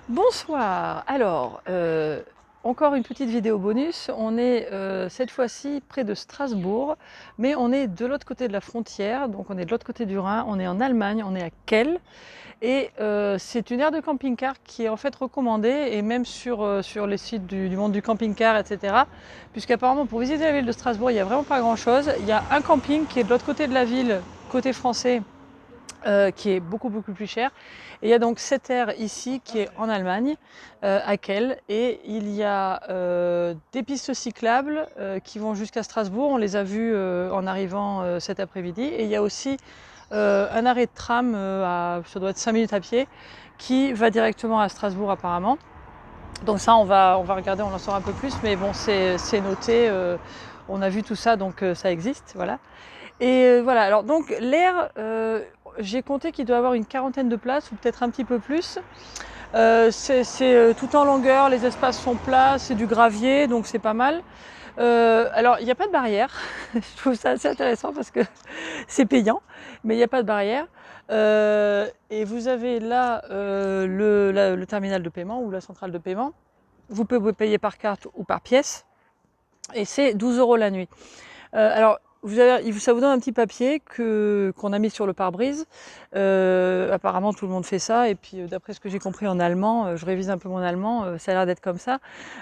Bonsoir. Alors, encore une petite vidéo bonus. On est cette fois-ci près de Strasbourg, mais on est de l'autre côté de la frontière, donc on est de l'autre côté du Rhin, on est en Allemagne, on est à Kehl. Et c'est une aire de camping-car qui est en fait recommandée, et même sur les sites du monde du camping-car, etc. Puisqu'apparemment, pour visiter la ville de Strasbourg, il n'y a vraiment pas grand-chose. Il y a un camping qui est de l'autre côté de la ville, côté français, qui est beaucoup plus cher. Et il y a donc cette aire ici qui est en Allemagne, à Kehl, et il y a des pistes cyclables qui vont jusqu'à Strasbourg. On les a vues en arrivant cet après-midi. Et il y a aussi un arrêt de tram ça doit être 5 minutes à pied, qui va directement à Strasbourg apparemment. Donc ça, on va regarder, on en saura un peu plus, mais bon, c'est noté. On a vu tout ça, donc ça existe, voilà. Et voilà, alors donc l'air, j'ai compté qu'il doit avoir une quarantaine de places, ou peut-être un petit peu plus. C'est tout en longueur, les espaces sont plats, c'est du gravier, donc c'est pas mal. Alors il n'y a pas de barrière, je trouve ça assez intéressant parce que c'est payant, mais il n'y a pas de barrière. Et vous avez là le terminal de paiement ou la centrale de paiement. Vous pouvez payer par carte ou par pièce, et c'est 12 € la nuit. Alors, ça vous donne un petit papier qu'on a mis sur le pare-brise. Apparemment, tout le monde fait ça. Et puis, d'après ce que j'ai compris en allemand, je révise un peu mon allemand, ça a l'air d'être comme ça.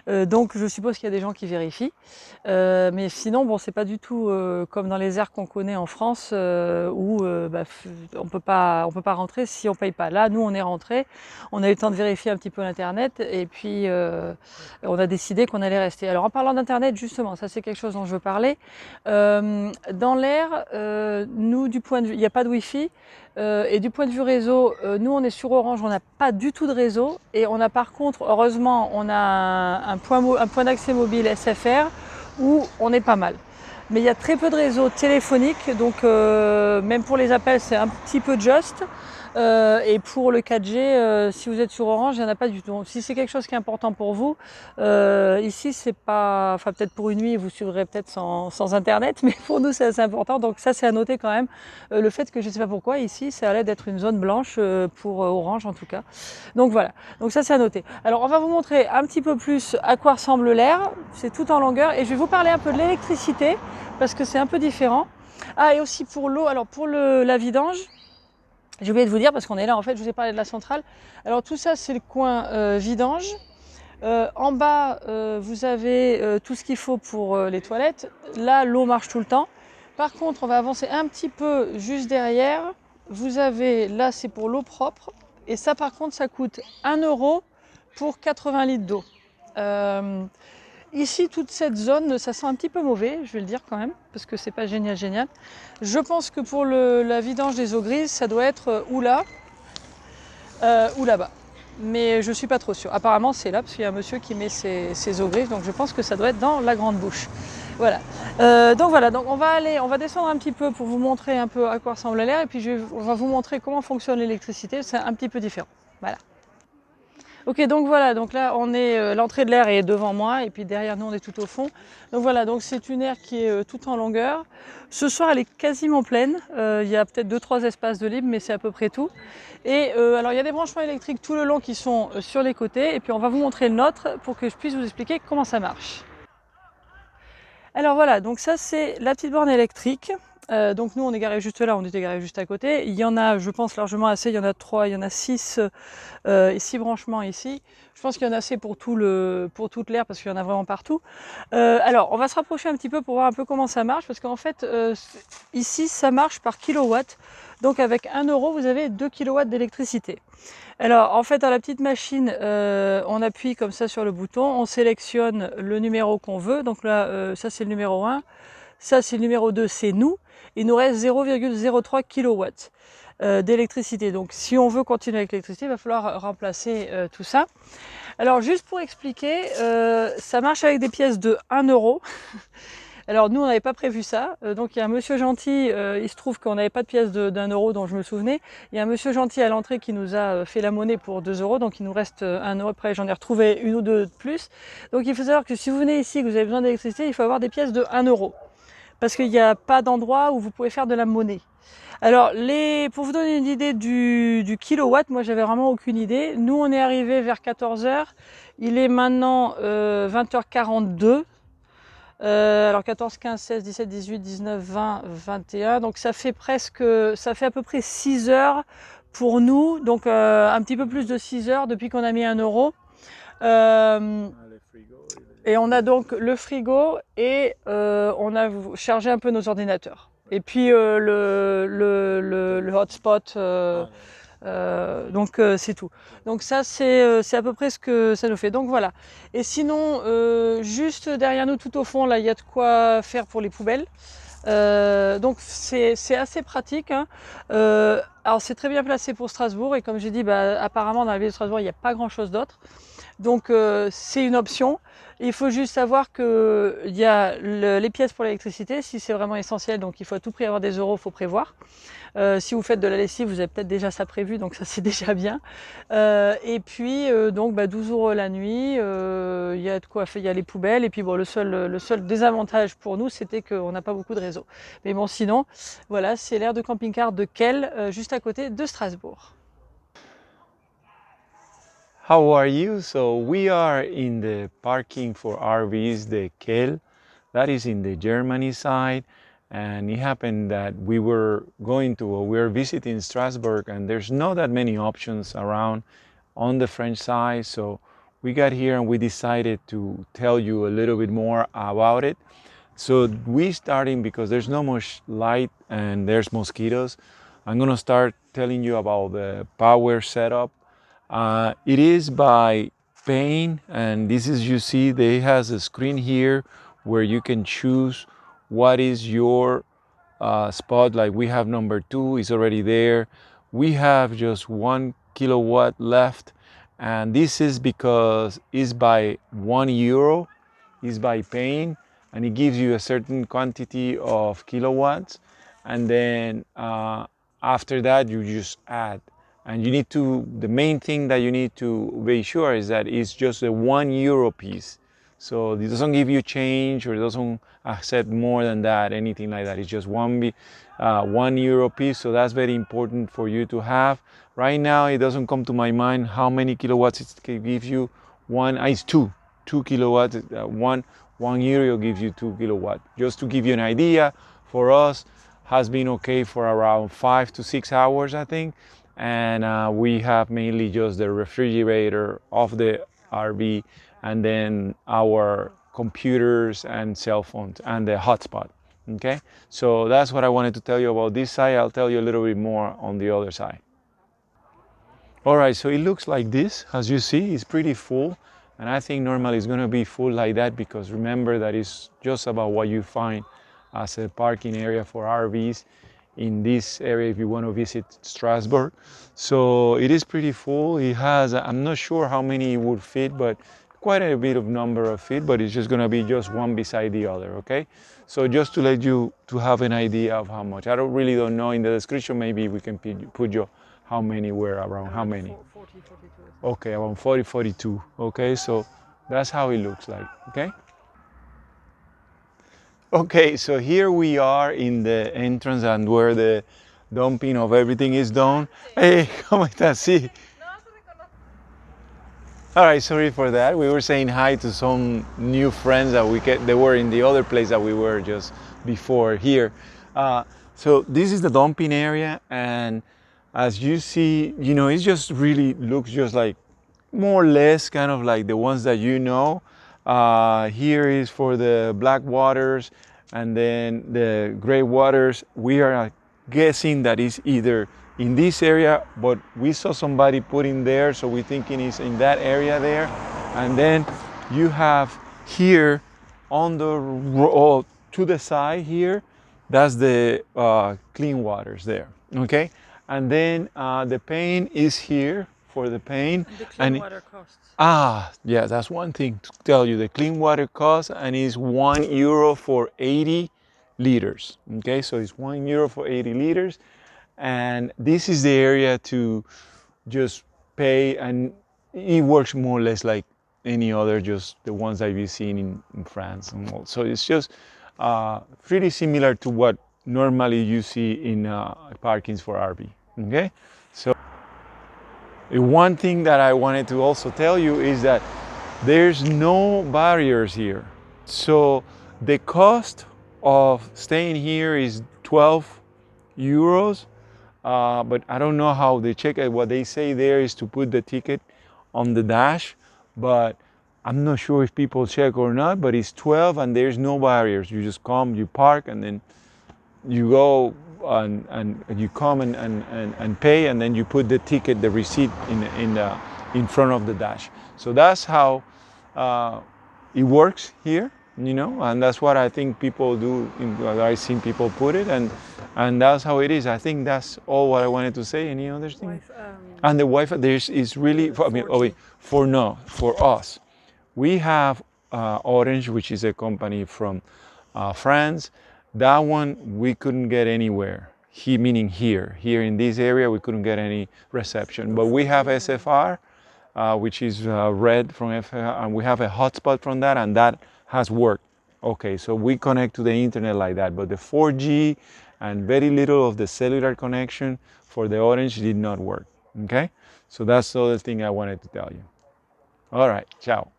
Donc, je suppose qu'il y a des gens qui vérifient. Mais sinon, bon, c'est pas du tout comme dans les aires qu'on connaît en France, où on peut pas rentrer si on paye pas. Là, nous, on est rentré. On a eu le temps de vérifier un petit peu l'internet, et puis on a décidé qu'on allait rester. Alors, en parlant d'internet, justement, ça c'est quelque chose dont je veux parler. Dans l'air, nous, du point de vue, il n'y a pas de Wi-Fi, et du point de vue réseau, nous on est sur Orange, on n'a pas du tout de réseau, et on a par contre, heureusement, on a un point d'accès mobile SFR où on est pas mal. Mais il y a très peu de réseau téléphonique, donc même pour les appels, c'est un petit peu juste. Et pour le 4G, si vous êtes sur Orange, il n'y en a pas du tout. Donc, si c'est quelque chose qui est important pour vous, ici c'est pas, enfin peut-être pour une nuit vous suivrez peut-être sans internet, mais pour nous c'est assez important. Donc ça c'est à noter quand même. Le fait que je ne sais pas pourquoi ici ça allait d'être une zone blanche pour Orange en tout cas. Donc voilà. Donc ça c'est à noter. Alors on va vous montrer un petit peu plus à quoi ressemble l'air. C'est tout en longueur, et je vais vous parler un peu de l'électricité parce que c'est un peu différent. Ah, et aussi pour l'eau. Alors pour la vidange. J'ai oublié de vous dire, parce qu'on est là, en fait, je vous ai parlé de la centrale. Alors tout ça, c'est le coin vidange. En bas, vous avez tout ce qu'il faut pour les toilettes. Là, l'eau marche tout le temps. Par contre, on va avancer un petit peu juste derrière. Vous avez, là, c'est pour l'eau propre. Et ça, par contre, ça coûte 1 € pour 80 litres d'eau. Ici, toute cette zone, ça sent un petit peu mauvais, je vais le dire quand même, parce que c'est pas génial. Je pense que pour la vidange des eaux grises, ça doit être ou là, ou là-bas. Mais je suis pas trop sûre. Apparemment, c'est là, parce qu'il y a un monsieur qui met ses eaux grises, donc je pense que ça doit être dans la grande bouche. Voilà. Donc voilà, donc on va descendre un petit peu pour vous montrer un peu à quoi ressemble l'air, et puis on va vous montrer comment fonctionne l'électricité. C'est un petit peu différent. Voilà. Ok, donc voilà, donc là on est, l'entrée de l'air est devant moi, et puis derrière nous on est tout au fond. Donc voilà, donc c'est une aire qui est toute en longueur. Ce soir elle est quasiment pleine, il y a peut-être 2-3 espaces de libre, mais c'est à peu près tout. Et alors il y a des branchements électriques tout le long qui sont sur les côtés, et puis on va vous montrer le nôtre pour que je puisse vous expliquer comment ça marche. Alors voilà, donc ça c'est la petite borne électrique. Donc nous on est garé juste là, on était garé juste à côté. Il y en a, je pense, largement assez, il y en a 3, il y en a 6 et 6 branchements ici. Je pense qu'il y en a assez pour toute l'air, parce qu'il y en a vraiment partout. Alors on va se rapprocher un petit peu pour voir un peu comment ça marche, parce qu'en fait ici ça marche par kilowatt. Donc avec 1 € vous avez 2 kW d'électricité. Alors en fait, dans la petite machine, on appuie comme ça sur le bouton, on sélectionne le numéro qu'on veut. Donc là, ça c'est le numéro 1, ça c'est le numéro 2, c'est nous. Il nous reste 0,03 kW d'électricité. Donc si on veut continuer avec l'électricité, il va falloir remplacer tout ça. Alors juste pour expliquer, ça marche avec des pièces de 1 €. Alors nous on n'avait pas prévu ça, donc il y a un monsieur gentil, il se trouve qu'on n'avait pas de pièce d'1 € dont je me souvenais. Il y a un monsieur gentil à l'entrée qui nous a fait la monnaie pour 2 €, donc il nous reste 1 €. Après j'en ai retrouvé une ou deux de plus. Donc il faut savoir que si vous venez ici et que vous avez besoin d'électricité, il faut avoir des pièces de 1 €. parce qu'il n'y a pas d'endroit où vous pouvez faire de la monnaie. Alors, pour vous donner une idée du kilowatt, moi j'avais vraiment aucune idée. Nous, on est arrivé vers 14 h. Il est maintenant 20 h 42. Alors 14, 15, 16, 17, 18, 19, 20, 21. Donc ça fait à peu près 6 heures pour nous. Donc un petit peu plus de 6 heures depuis qu'on a mis 1 euro. Et on a donc le frigo et on a chargé un peu nos ordinateurs. Et puis le hotspot, donc c'est tout. Donc ça c'est à peu près ce que ça nous fait. Donc voilà. Et sinon, juste derrière nous, tout au fond, là, il y a de quoi faire pour les poubelles. Donc c'est assez pratique, hein. Alors c'est très bien placé pour Strasbourg et comme j'ai dit, apparemment dans la ville de Strasbourg il n'y a pas grand chose d'autre. Donc c'est une option. Il faut juste savoir qu'il y a les pièces pour l'électricité, si c'est vraiment essentiel, donc il faut à tout prix avoir des euros, il faut prévoir. Si vous faites de la lessive, vous avez peut-être déjà ça prévu, donc ça c'est déjà bien. Et puis donc 12 euros la nuit, il y a de quoi faire, il y a les poubelles. Et puis bon, le seul désavantage pour nous, c'était qu'on n'a pas beaucoup de réseau. Mais bon, sinon, voilà, c'est l'aire de camping-car de Kehl, juste à côté de Strasbourg. How are you? So we are in the parking for RVs, the Kehl, that is in the Germany side. And it happened that we were visiting Strasbourg and there's not that many options around on the French side. So we got here and we decided to tell you a little bit more about it. So we starting because there's not much light and there's mosquitoes. I'm gonna start telling you about the power setup. It is by Paine, and this is, you see, they has a screen here where you can choose what is your spot. Like we have number 2 is already there. We have just 1 kilowatt left, and this is because it's by €1. It's by Paine, and it gives you a certain quantity of kilowatts, and then after that you just add. And you need to, the main thing that you need to be sure is that it's just a €1 piece. So it doesn't give you change or it doesn't accept more than that, anything like that. It's just €1 piece. So that's very important for you to have. Right now, it doesn't come to my mind how many kilowatts it gives you. It's 2 kilowatts. €1 gives you 2 kilowatts. Just to give you an idea, for us, has been okay for around 5 to 6 hours, I think. And we have mainly just the refrigerator of the RV and then our computers and cell phones and the hotspot. Okay, so that's what I wanted to tell you about this side. I'll tell you a little bit more on the other side. All right, so it looks like this. As you see, it's pretty full, and I think normally it's going to be full like that because remember that it's just about what you find as a parking area for RVs in this area if you want to visit Strasbourg. So it is pretty full. It has, I'm not sure how many it would fit, but quite a bit of number of feet, but it's just going to be just one beside the other. Okay, so just to let you to have an idea of how much. I don't know. In the description maybe we can put you how many were around, how many. 40, 42. Okay, around 40, 42. Okay, so that's how it looks like. Okay. Okay, so here we are in the entrance and where the dumping of everything is done. Hey, ¿cómo estás? Sí. All right, sorry for that. We were saying hi to some new friends that they were in the other place that we were just before here. So this is the dumping area, and as you see, it just really looks just like more or less kind of like the ones that you know. Here is for the black waters, and then the gray waters. We are guessing that is either in this area, but we saw somebody putting there, so we're thinking it's in that area there. And then you have here on the to the side here, that's the clean waters there. Okay, and then the Paine is here for the Paine. And the clean water costs. Yeah, that's one thing to tell you. The clean water cost and is €1 for 80 liters. Okay, so it's €1 for 80 liters. And this is the area to just pay, and it works more or less like any other, just the ones that you've seen in France. And all. So it's just pretty similar to what normally you see in parkings for RV. Okay, so one thing that I wanted to also tell you is that there's no barriers here. So the cost of staying here is 12 euros, but I don't know how they check it. What they say there is to put the ticket on the dash, but I'm not sure if people check or not, but it's 12 and there's no barriers. You just come, you park, and then you go and you come and pay, and then you put the ticket, the receipt in front of the dash. So that's how it works here, you know, and that's what I think people do. I've seen people put it, and that's how it is. I think that's all what I wanted to say. Any other thing? And the Wi-Fi is really. I mean, for us, we have Orange, which is a company from France. That one we couldn't get anywhere. Meaning here in this area, we couldn't get any reception. But we have SFR, which is red from FFR, and we have a hotspot from that, and that has worked. Okay, so we connect to the internet like that. But the 4G and very little of the cellular connection for the Orange did not work. Okay, so that's the other thing I wanted to tell you. All right, ciao.